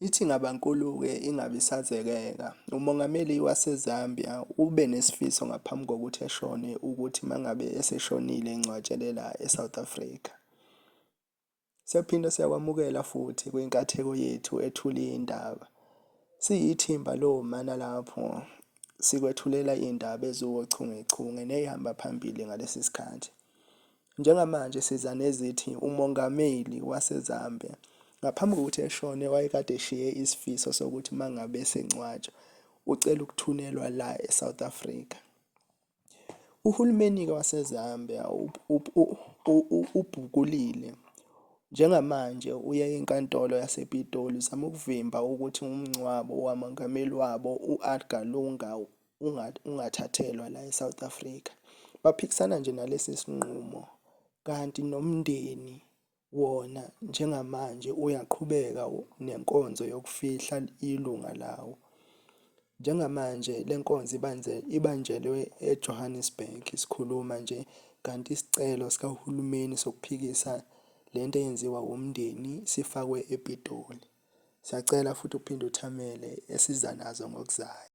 Ithi ngabankulu-ke ingabe isazekeka. Umongameli waseZambia ube nesifiso ngaphambi kokuthi eshone ukuthi mangabe eseshonile engcwatshelwe la eSouth Africa. Siyaphinde siyakwamukela futhi kwinkatheko yethu ethule iy'ndaba. Siyithimba lomana lapho sikwethulela iy'ndaba eziwochungechunge ney'hamba phambili ngalesi sikhathi. Njengamanje siza nezithi umongameli waseZambia ngaphambi kokuthi eshone wayekade eshiye isifiso sokuthi mangabe esengcwatshwa ucela ukuthunelwa la eSouth Africa. Uhulumeni-ke waseZambia ubhukulile. Njengamanje uye enkantolo yasePitoli uzama ukuvimba ukuthi umngcwabo wamongameli wabo u-Edgar Lunga ungathathelwa la eSouth Africa. Baphikisana nje nalesi sinqumo, kanti nomndeni wona njengamanje uyaqhubeka nenkonzo yokufihla ilunga lawo. Njengamanje le nkonzo ibanjelwe eJohannesburg, sikhuluma nje, kanti isicelo sikahulumeni sokuphikisa lento eyenziwa umndeni sifakwe ePitoli. Siyacela futhi uphinde uthamele esiza nazo ngokuzayo.